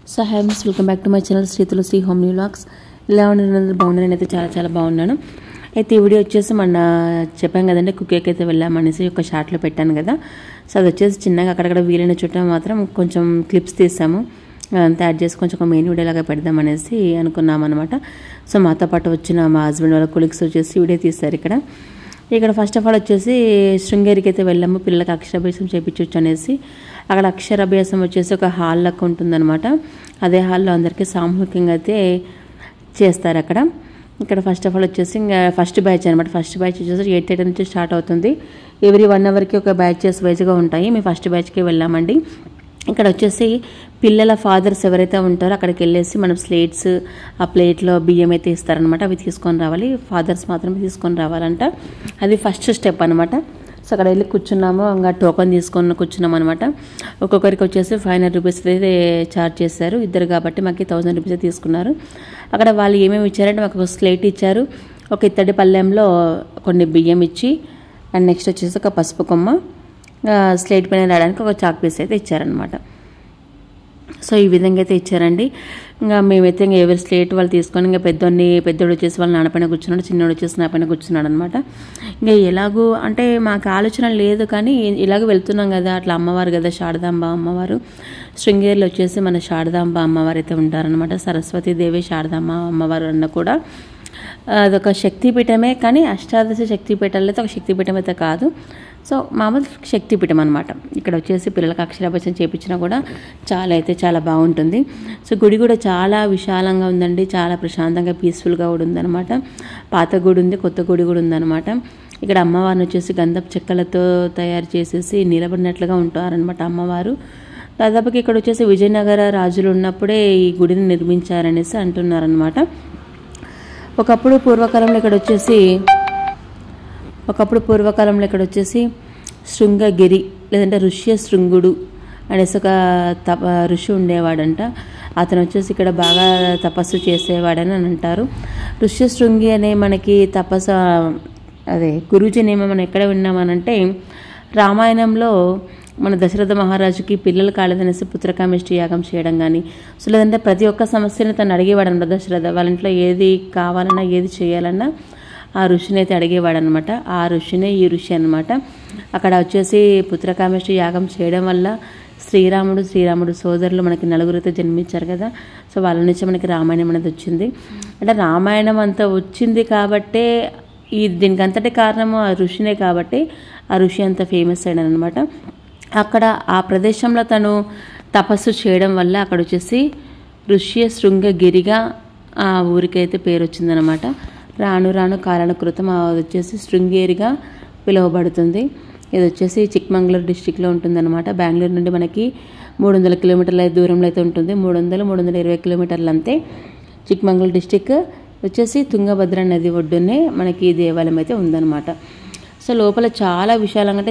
So hi friends, welcome back to my channel Sri Tulasi home vlogs. ఇలా ఉండడం బాగున్నాను. నేనైతే చాలా బాగున్నాను. అయితే ఈ వీడియో వచ్చేసి మన చెప్పాను కదండి, కుక్కేకి అయితే వెళ్ళామనేసి ఒక షార్ట్లో పెట్టాను కదా. సో అది వచ్చేసి చిన్నగా అక్కడక్కడ వీలైన చుట్ట మాత్రం కొంచెం క్లిప్స్ తీసాము. అదంతా యాడ్ చేసి కొంచెం ఒక మెయిన్ వీడియో లాగా పెడదామనేసి అనుకున్నాం అనమాట. సో మాతో పాటు వచ్చిన మా హస్బెండ్ వాళ్ళ కొలీగ్స్ వచ్చేసి వీడియో తీస్తారు. ఇక్కడ ఫస్ట్ ఆఫ్ ఆల్ వచ్చేసి శృంగేరికి అయితే వెళ్ళాము. పిల్లలకి అక్షరాభ్యాసం చేయించవచ్చు అనేసి. అక్కడ అక్షరాభ్యాసం వచ్చేసి ఒక హాల్ లెక్క ఉంటుందన్నమాట. అదే హాల్లో అందరికీ సామూహికంగా అయితే చేస్తారు ఇక్కడ ఫస్ట్ ఆఫ్ ఆల్ వచ్చేసి ఇంకా ఫస్ట్ బ్యాచ్ అనమాట. ఫస్ట్ బ్యాచ్ వచ్చేసి 8:30 నుంచి స్టార్ట్ అవుతుంది. ఎవ్రీ 1 అవర్కి ఒక బ్యాచెస్ వైజ్గా ఉంటాయి. మేము ఫస్ట్ బ్యాచ్కి వెళ్ళామండి. ఇక్కడ వచ్చేసి పిల్లల ఫాదర్స్ ఎవరైతే ఉంటారో అక్కడికి వెళ్ళేసి మనం స్లేట్స్, ఆ ప్లేట్లో బియ్యం అయితే ఇస్తారనమాట. అవి తీసుకొని రావాలి. ఫాదర్స్ మాత్రమే తీసుకొని రావాలంట. అది ఫస్ట్ స్టెప్ అనమాట. సో అక్కడ వెళ్ళి కూర్చున్నాము. ఇంకా టోకన్ తీసుకొని కూర్చున్నాం అనమాట. ఒక్కొక్కరికి వచ్చేసి 500 రూపీస్ అయితే ఛార్జ్ చేశారు. ఇద్దరు కాబట్టి మాకు 1000 రూపీస్ తీసుకున్నారు. అక్కడ వాళ్ళు ఏమేమి ఇచ్చారంటే మాకు ఒక స్లేట్ ఇచ్చారు, ఒక ఇత్తడి పళ్ళెంలో కొన్ని బియ్యం ఇచ్చి, అండ్ నెక్స్ట్ వచ్చేసి ఒక పసుపు కొమ్మ, స్లేట్ పైన రాయడానికి ఒక చాక్ పీస్ అయితే ఇచ్చారనమాట. సో ఈ విధంగా అయితే ఇచ్చారండి. ఇంకా మేమైతే ఇంకా ఎవరి స్లేట్ వాళ్ళు తీసుకొని ఇంకా పెద్దోడు వచ్చేసి వాళ్ళ నాన్నపైన కూర్చున్నాడు, చిన్నోడు వచ్చేసి నా పైన కూర్చున్నాడు అనమాట. ఇంకా ఎలాగూ అంటే మాకు ఆలోచన లేదు, కానీ ఇలాగ వెళ్తున్నాం కదా, అట్లా అమ్మవారు కదా, శారదాంబ అమ్మవారు. శృంగేరిలో వచ్చేసి మన శారదాంబ అమ్మవారు అయితే ఉంటారనమాట. సరస్వతీదేవి శారదాంబ అమ్మవారు అన్న కూడా అదొక శక్తిపీఠమే, కానీ అష్టాదశ శక్తిపీఠాలు అయితే ఒక శక్తిపీఠం అయితే కాదు. సో మామూలు శక్తిపీఠం అనమాట. ఇక్కడ వచ్చేసి పిల్లలకు అక్షరాభ్యాసం చేయించినా కూడా చాలా బాగుంటుంది. సో గుడి కూడా చాలా విశాలంగా ఉందండి. చాలా ప్రశాంతంగా పీస్ఫుల్గా కూడా ఉందన్నమాట. పాత గుడి ఉంది, కొత్త గుడి కూడా ఉందన్నమాట. ఇక్కడ అమ్మవారిని వచ్చేసి గంధపు చెక్కలతో తయారు చేసేసి నిలబడినట్లుగా ఉంటారనమాట అమ్మవారు. దాదాపుకి ఇక్కడ వచ్చేసి విజయనగర రాజులు ఉన్నప్పుడే ఈ గుడిని నిర్మించారనేసి అంటున్నారనమాట. ఒకప్పుడు పూర్వకాలంలో ఇక్కడ వచ్చేసి శృంగగిరి లేదంటే ఋష్య శృంగుడు అనేసి ఒక ఋషి ఉండేవాడంట. అతను వచ్చేసి ఇక్కడ బాగా తపస్సు చేసేవాడని అని అంటారు. ఋష్య శృంగి అనే మనకి గురూజీ నేమ మనం ఎక్కడ విన్నామనంటే, రామాయణంలో మన దశరథ మహారాజుకి పిల్లలు కాలేదనేసి పుత్రకామేష్టి యాగం చేయడం కానీ, సో లేదంటే ప్రతి ఒక్క సమస్యను తను అడిగేవాడు అనమాట. దశరథ వాళ్ళ ఇంట్లో ఏది కావాలన్నా ఏది చేయాలన్నా ఆ ఋషిని అయితే అడిగేవాడనమాట. ఆ ఋషినే ఈ ఋషి అనమాట. అక్కడ వచ్చేసి పుత్రకామేష్టి యాగం చేయడం వల్ల శ్రీరాముడు సోదరులు మనకి నలుగురైతే జన్మించారు కదా. సో వాళ్ళ నుంచి మనకి రామాయణం అనేది వచ్చింది. అంటే రామాయణం అంతా వచ్చింది కాబట్టే దీనికి అంతటి కారణము ఆ ఋషినే, కాబట్టి ఆ ఋషి అంత ఫేమస్ అయ్యాడనమాట. అక్కడ ఆ ప్రదేశంలో తను తపస్సు చేయడం వల్ల అక్కడ వచ్చేసి ఋష్య శృంగగిరిగా ఆ ఊరికైతే పేరు వచ్చిందనమాట. రాను కాలానుకృతం అది వచ్చేసి శృంగేరిగా పిలువబడుతుంది. ఇది వచ్చేసి చిక్మంగళూరు డిస్టిక్లో ఉంటుందన్నమాట. బెంగళూరు నుండి మనకి 300 కిలోమీటర్ల దూరంలో అయితే ఉంటుంది. 320 కిలోమీటర్లు అంతే. చిక్మంగళూరు డిస్టిక్ వచ్చేసి తుంగభద్ర నది ఒడ్డునే మనకి ఈ దేవాలయం అయితే ఉందన్నమాట. సో లోపల చాలా విశాలంగా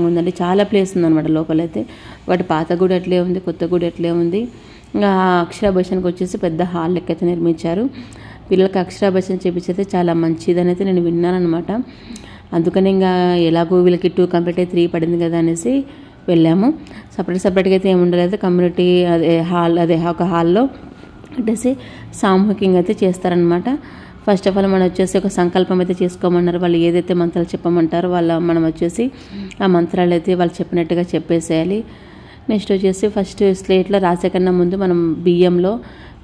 ఉందండి. చాలా ప్లేస్ ఉందన్నమాట లోపలైతే. ఒకటి పాత గుడి అట్లే ఉంది, కొత్త గుడి అట్లే ఉంది. ఇంకా అక్షరాభ్యాసానికి వచ్చేసి పెద్ద హాల్ లెక్క అయితే నిర్మించారు. పిల్లలకి అక్షరాభ్యాసం చేపించైతే చాలా మంచిదని అయితే నేను విన్నాను అనమాట. అందుకని ఇంకా ఎలాగో వీళ్ళకి 2 కంప్లీట్ అయ్యి 3 పడింది కదా అనేసి వెళ్ళాము. సపరేట్గా అయితే ఏమి ఉండలేదు. కమ్యూనిటీ ఒక హాల్లో కట్టేసి సామూహికంగా అయితే చేస్తారనమాట. ఫస్ట్ ఆఫ్ ఆల్ మనం వచ్చేసి ఒక సంకల్పం అయితే చేసుకోమన్నారు. వాళ్ళు ఏదైతే మంత్రాలు చెప్పమంటారో మనం వచ్చేసి ఆ మంత్రాలు అయితే వాళ్ళు చెప్పినట్టుగా చెప్పేసేయాలి. నెక్స్ట్ వచ్చేసి ఫస్ట్ స్లేట్లో రాసే కన్నా ముందు మనం బియ్యంలో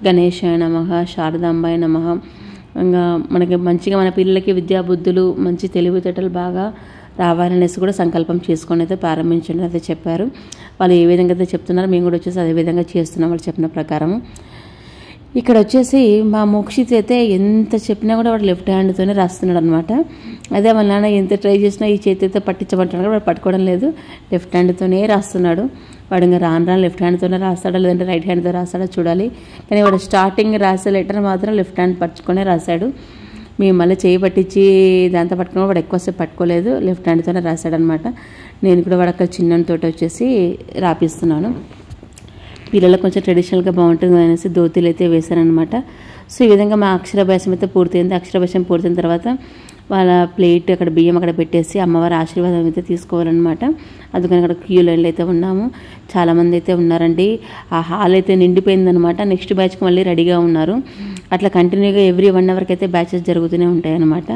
గణేశాయ నమః, శారదాంబాయ నమః, ఇంకా మనకి మంచిగా మన పిల్లలకి విద్యాబుద్ధులు, మంచి తెలివితేటలు బాగా రావాలనేసి కూడా సంకల్పం చేసుకొని అయితే ప్రారంభించండి అయితే చెప్పారు. వాళ్ళు ఏ విధంగా అయితే చెప్తున్నారో మేము కూడా వచ్చేసి అదే విధంగా చేస్తున్నాం వాళ్ళు చెప్పిన ప్రకారము. ఇక్కడ వచ్చేసి మా మోక్షిత్ అయితే ఎంత చెప్పినా కూడా వాడు లెఫ్ట్ హ్యాండ్తోనే రాస్తున్నాడు అనమాట. అదే వాళ్ళ నాన్న ఎంత ట్రై చేసినా ఈ చేతి అయితే పట్టించమంటాడు, వాడు పట్టుకోవడం లేదు, లెఫ్ట్ హ్యాండ్తోనే రాస్తున్నాడు. వాడు ఇంకా రాను లెఫ్ట్ హ్యాండ్తోనే రాస్తాడా లేదంటే రైట్ హ్యాండ్తో రాస్తాడా చూడాలి. కానీ వాడు స్టార్టింగ్ రాసే లెటర్ మాత్రం లెఫ్ట్ హ్యాండ్ పట్టుకునే రాశాడు. మేము మళ్ళీ చేయి పట్టించి దాంతో పట్టుకుని వాడు ఎక్కువసేపు పట్టుకోలేదు, లెఫ్ట్ హ్యాండ్తోనే రాశాడనమాట. నేను కూడా వాడు అక్కడ చిన్నతోటి వచ్చేసి రాపిస్తున్నాను. పిల్లలకు కొంచెం ట్రెడిషనల్గా బాగుంటుంది అనేసి ధోతీలు అయితే వేశారనమాట. సో ఈ విధంగా మా అక్షరాభ్యాసం అయితే పూర్తయింది. అక్షరాభ్యాసం పూర్తయిన తర్వాత వాళ్ళ ప్లేట్ అక్కడ బియ్యం అక్కడ పెట్టేసి అమ్మవారి ఆశీర్వాదం అయితే తీసుకోవాలన్నమాట. అందుకని అక్కడ క్యూ లైన్లో అయితే ఉన్నాము. చాలామంది అయితే ఉన్నారండి. ఆ హాల్ అయితే నిండిపోయిందనమాట. నెక్స్ట్ బ్యాచ్కి మళ్ళీ రెడీగా ఉన్నారు. అట్లా కంటిన్యూగా ఎవ్రీ 1 అవర్కి అయితే బ్యాచెస్ జరుగుతూనే ఉంటాయి అన్నమాట.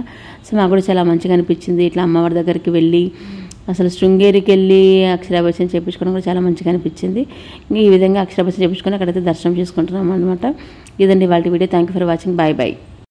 సో మాకు కూడా చాలా మంచిగా అనిపించింది. ఇట్లా అమ్మవారి దగ్గరికి వెళ్ళి అసలు శృంగేరికి వెళ్ళి అక్షరాభ్యాసం చేయించుకోవడం కూడా చాలా మంచిగా అనిపించింది. ఈ విధంగా అక్షరాభ్యాసం చేయించుకొని అక్కడైతే దర్శనం చేసుకుంటున్నాం అనమాట. ఇదండి వాళ్ళ video. Thank you for watching. Bye bye.